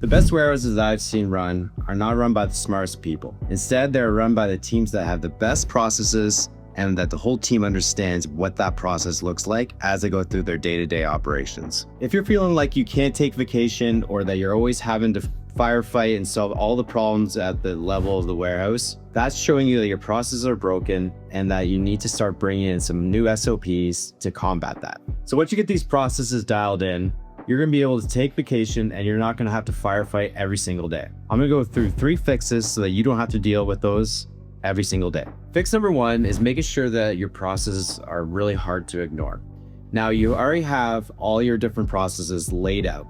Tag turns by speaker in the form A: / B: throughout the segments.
A: The best warehouses I've seen run are not run by the smartest people. Instead, they're run by the teams that have the best processes and that the whole team understands what that process looks like as they go through their day-to-day operations. If you're feeling like you can't take vacation or that you're always having to firefight and solve all the problems at the level of the warehouse, that's showing you that your processes are broken and that you need to start bringing in some new SOPs to combat that. So once you get these processes dialed in, you're going to be able to take vacation and you're not going to have to firefight every single day. I'm going to go through 3 fixes so that you don't have to deal with those every single day. Fix number 1 is making sure that your processes are really hard to ignore. Now you already have all your different processes laid out.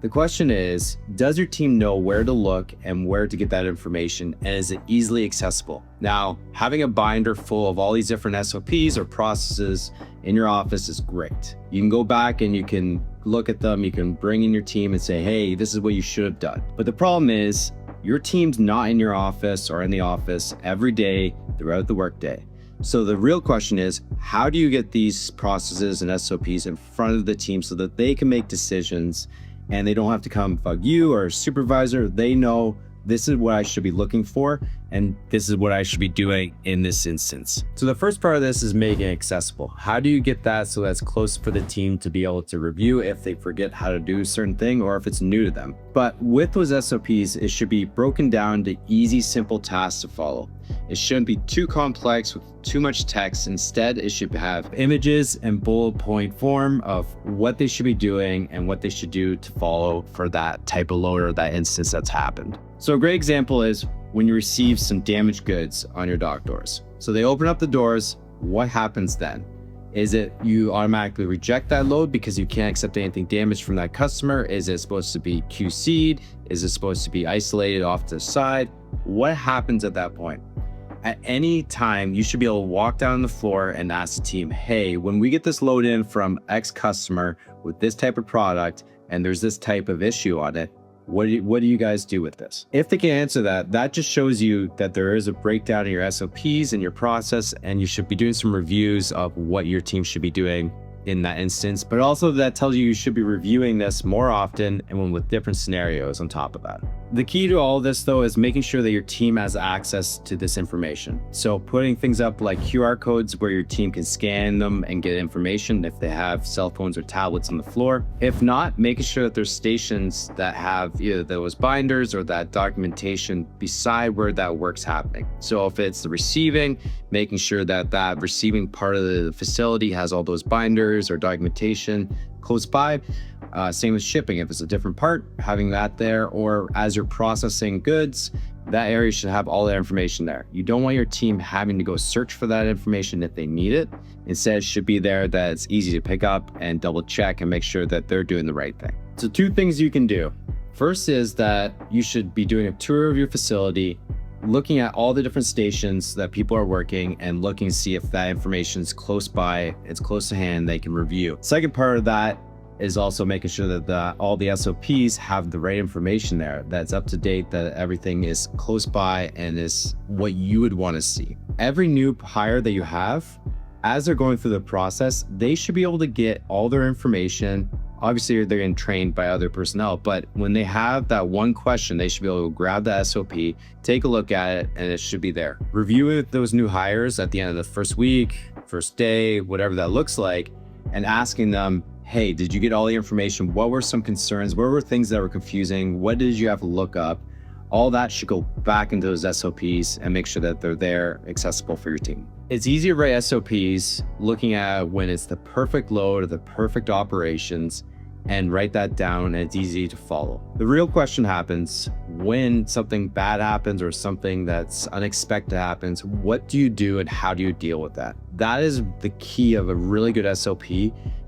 A: The question is, does your team know where to look and where to get that information, and is it easily accessible? Now, having a binder full of all these different SOPs or processes in your office is great. You can go back and you can look at them, you can bring in your team and say, hey, this is what you should have done. But the problem is, your team's not in your office or in the office every day throughout the workday. So the real question is, how do you get these processes and SOPs in front of the team so that they can make decisions and they don't have to come bug you or a supervisor? They know this is what I should be looking for and this is what I should be doing in this instance. So the first part of this is making it accessible. How do you get that so that's close for the team to be able to review if they forget how to do a certain thing or if it's new to them? But with those SOPs, it should be broken down to easy, simple tasks to follow. It shouldn't be too complex with too much text. Instead, it should have images and bullet point form of what they should be doing and what they should do to follow for that type of load or that instance that's happened. So a great example is when you receive some damaged goods on your dock doors. So they open up the doors, what happens then? Is it you automatically reject that load because you can't accept anything damaged from that customer? Is it supposed to be QC'd? Is it supposed to be isolated off to the side? What happens at that point? At any time, you should be able to walk down the floor and ask the team, hey, when we get this load in from X customer with this type of product and there's this type of issue on it, what do you guys do with this? If they can answer that, that just shows you that there is a breakdown in your SOPs and your process, and you should be doing some reviews of what your team should be doing in that instance. But also that tells you should be reviewing this more often and with different scenarios on top of that. The key to all of this though is making sure that your team has access to this information. So putting things up like QR codes where your team can scan them and get information if they have cell phones or tablets on the floor. If not, making sure that there's stations that have either those binders or that documentation beside where that work's happening. So if it's the receiving, making sure that that receiving part of the facility has all those binders or documentation close by. Same with shipping. If it's a different part, having that there, or as you're processing goods, that area should have all that information there. You don't want your team having to go search for that information if they need it. Instead, it should be there that it's easy to pick up and double check and make sure that they're doing the right thing. So 2 things you can do. First is that you should be doing a tour of your facility, looking at all the different stations that people are working and looking to see if that information is close by, it's close to hand, they can review. Second part of that is also making sure that all the SOPs have the right information there, that's up to date, that everything is close by and is what you would want to see. Every new hire that you have, as they're going through the process, they should be able to get all their information. Obviously, they're getting trained by other personnel, but when they have that one question, they should be able to grab the SOP, take a look at it, and it should be there. Review with those new hires at the end of the first week, first day, whatever that looks like, and asking them, hey, did you get all the information? What were some concerns? What were things that were confusing? What did you have to look up? All that should go back into those SOPs and make sure that they're there, accessible for your team. It's easy to write SOPs looking at when it's the perfect load or the perfect operations and write that down, and it's easy to follow. The real question happens when something bad happens or something that's unexpected happens. What do you do and how do you deal with that? That is the key of a really good SOP,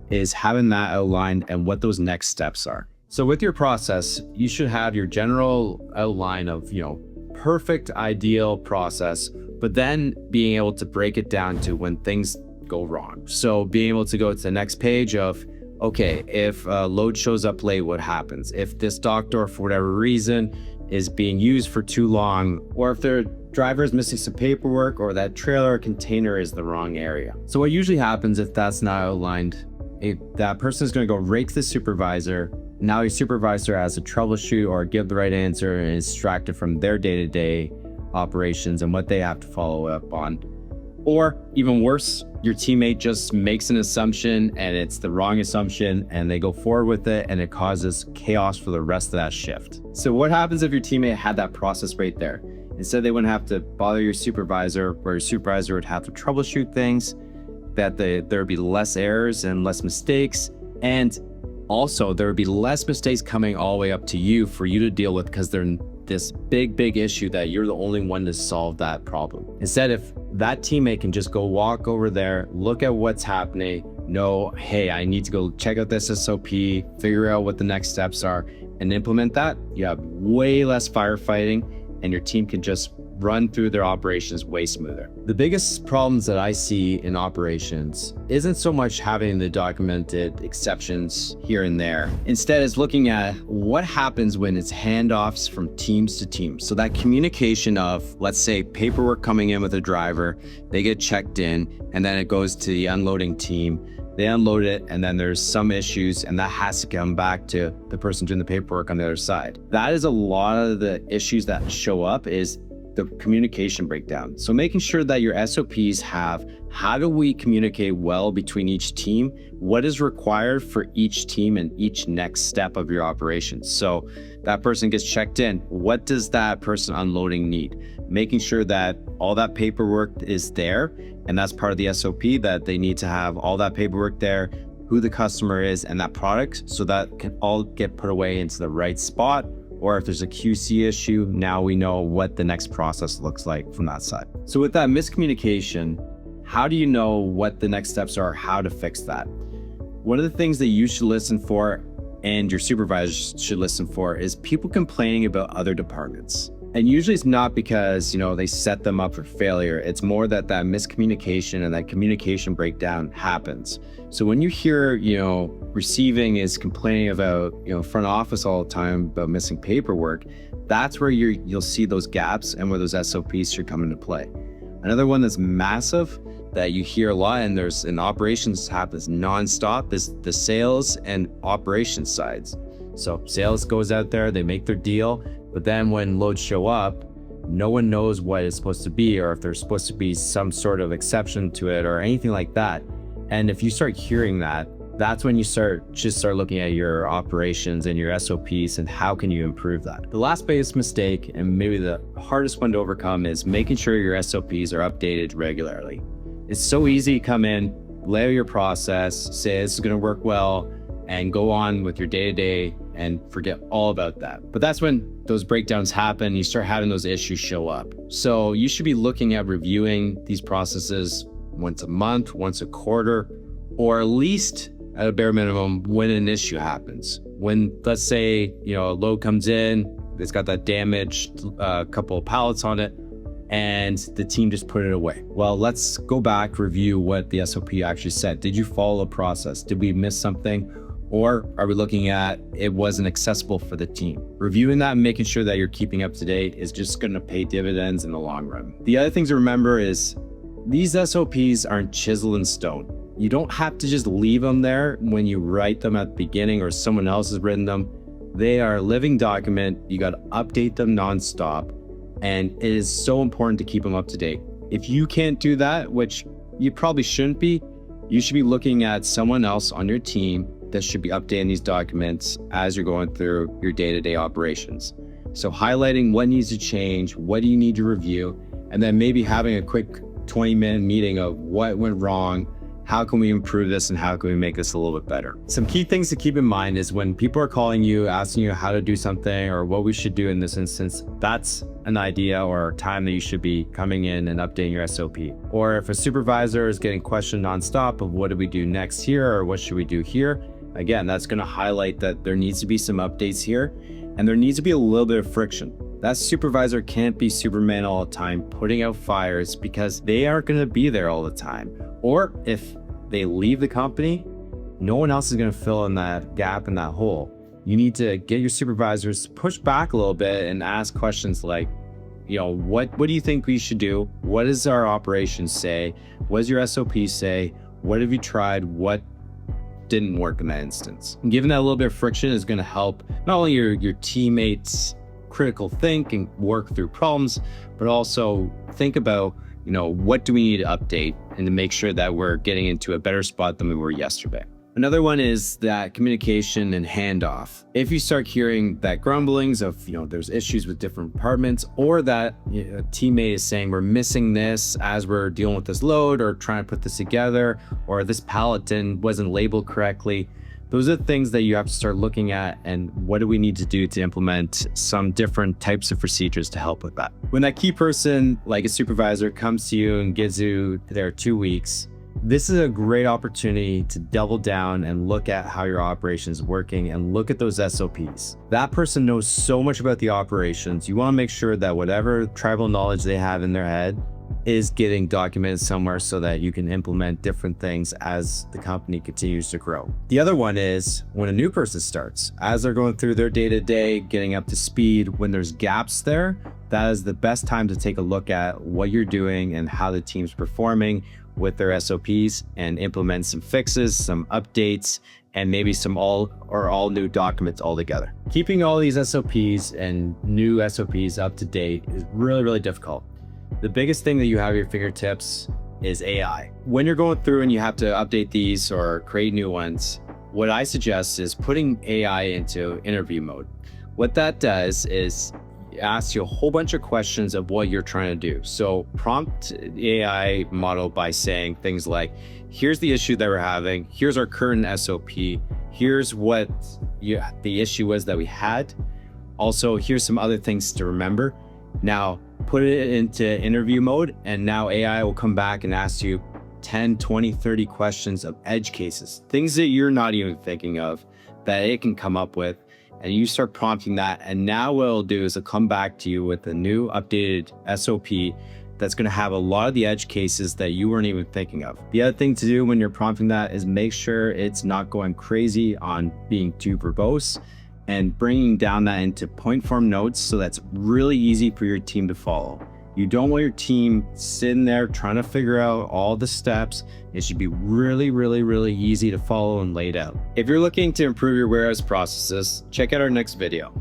A: is having that outlined and what those next steps are. So with your process, you should have your general outline of, perfect, ideal process, but then being able to break it down to when things go wrong. So being able to go to the next page of, okay, if a load shows up late, what happens? If this dock door, for whatever reason, is being used for too long, or if their driver is missing some paperwork, or that trailer or container is the wrong area. So what usually happens if that's not outlined, that person is going to go right to the supervisor, Now your supervisor has to troubleshoot or give the right answer and extract it from their day-to-day operations and what they have to follow up on. Or even worse, your teammate just makes an assumption and it's the wrong assumption and they go forward with it and it causes chaos for the rest of that shift. So what happens if your teammate had that process right there? Instead, they wouldn't have to bother your supervisor, where your supervisor would have to troubleshoot things, that there would be less errors and less mistakes. And also there would be less mistakes coming all the way up to you for you to deal with, because they're this big issue that you're the only one to solve that problem. Instead, if that teammate can just go walk over there, look at what's happening, know, hey, I need to go check out this SOP, figure out what the next steps are, and implement that, you have way less firefighting and your team can just run through their operations way smoother. The biggest problems that I see in operations isn't so much having the documented exceptions here and there. Instead, it's looking at what happens when it's handoffs from teams to teams. So that communication of, let's say, paperwork coming in with a driver, they get checked in, and then it goes to the unloading team. They unload it, and then there's some issues, and that has to come back to the person doing the paperwork on the other side. That is a lot of the issues that show up, is the communication breakdown. So making sure that your SOPs have, how do we communicate well between each team? What is required for each team and each next step of your operations? So that person gets checked in. What does that person unloading need? Making sure that all that paperwork is there, and that's part of the SOP, that they need to have all that paperwork there, who the customer is and that product, so that can all get put away into the right spot. Or if there's a QC issue, now we know what the next process looks like from that side. So with that miscommunication, how do you know what the next steps are, how to fix that? One of the things that you should listen for, and your supervisors should listen for, is people complaining about other departments. And usually it's not because, they set them up for failure. It's more that miscommunication and that communication breakdown happens. So when you hear, receiving is complaining about, front office all the time about missing paperwork, that's where you'll see those gaps and where those SOPs should come into play. Another one that's massive that you hear a lot, and there's in operations happens nonstop, is the sales and operations sides. So sales goes out there, they make their deal, but then when loads show up, no one knows what it's supposed to be, or if there's supposed to be some sort of exception to it or anything like that. And if you start hearing that, that's when you start looking at your operations and your SOPs and how can you improve that. The last biggest mistake, and maybe the hardest one to overcome, is making sure your SOPs are updated regularly. It's so easy to come in, lay out your process, say this is going to work well, and go on with your day-to-day and forget all about that. But that's when those breakdowns happen, you start having those issues show up. So you should be looking at reviewing these processes once a month, once a quarter, or at least at a bare minimum when an issue happens. When, let's say, a load comes in, it's got that damaged couple of pallets on it, and the team just put it away. Well, let's go back, review what the SOP actually said. Did you follow a process? Did we miss something? Or are we looking at it wasn't accessible for the team? Reviewing that and making sure that you're keeping up to date is just going to pay dividends in the long run. The other things to remember is these SOPs aren't chiseled in stone. You don't have to just leave them there when you write them at the beginning or someone else has written them. They are a living document. You got to update them nonstop. And it is so important to keep them up to date. If you can't do that, which you probably shouldn't be, you should be looking at someone else on your team that should be updating these documents as you're going through your day-to-day operations. So highlighting what needs to change, what do you need to review, and then maybe having a quick 20-minute meeting of what went wrong, how can we improve this, and how can we make this a little bit better. Some key things to keep in mind is when people are calling you, asking you how to do something or what we should do in this instance, that's an idea or time that you should be coming in and updating your SOP. Or if a supervisor is getting questioned nonstop of what do we do next here or what should we do here, again, that's going to highlight that there needs to be some updates here and there needs to be a little bit of friction. That supervisor can't be Superman all the time putting out fires because they aren't going to be there all the time. Or if they leave the company, no one else is going to fill in that gap and that hole. You need to get your supervisors to push back a little bit and ask questions like, what do you think we should do? What does our operations say? What does your SOP say? What have you tried? What didn't work in that instance. And giving that a little bit of friction is going to help not only your teammates critical think and work through problems, but also think about, what do we need to update and to make sure that we're getting into a better spot than we were yesterday. Another one is that communication and handoff. If you start hearing that grumblings of, there's issues with different departments, or that a teammate is saying we're missing this as we're dealing with this load or trying to put this together, or this pallet wasn't labeled correctly, those are things that you have to start looking at, and what do we need to do to implement some different types of procedures to help with that. When that key person, like a supervisor, comes to you and gives you their 2 weeks, this is a great opportunity to double down and look at how your operation is working and look at those SOPs. That person knows so much about the operations. You want to make sure that whatever tribal knowledge they have in their head is getting documented somewhere so that you can implement different things as the company continues to grow. The other one is when a new person starts, as they're going through their day-to-day, getting up to speed, when there's gaps there, that is the best time to take a look at what you're doing and how the team's performing with their SOPs and implement some fixes, some updates, and maybe some all new documents altogether. Keeping all these SOPs and new SOPs up to date is really, really difficult. The biggest thing that you have at your fingertips is AI. When you're going through and you have to update these or create new ones, what I suggest is putting AI into interview mode. What that does is ask you a whole bunch of questions of what you're trying to do. So prompt the AI model by saying things like, here's the issue that we're having, here's our current SOP, here's what the issue was that we had. Also, here's some other things to remember. Now, put it into interview mode, and now AI will come back and ask you 10, 20, 30 questions of edge cases, things that you're not even thinking of that it can come up with. And you start prompting that, and now what it'll do is it'll come back to you with a new updated SOP that's going to have a lot of the edge cases that you weren't even thinking of. The other thing to do when you're prompting that is make sure it's not going crazy on being too verbose, and bringing down that into point form notes so that's really easy for your team to follow. You don't want your team sitting there trying to figure out all the steps. It should be really, really, really easy to follow and laid out. If you're looking to improve your warehouse processes, check out our next video.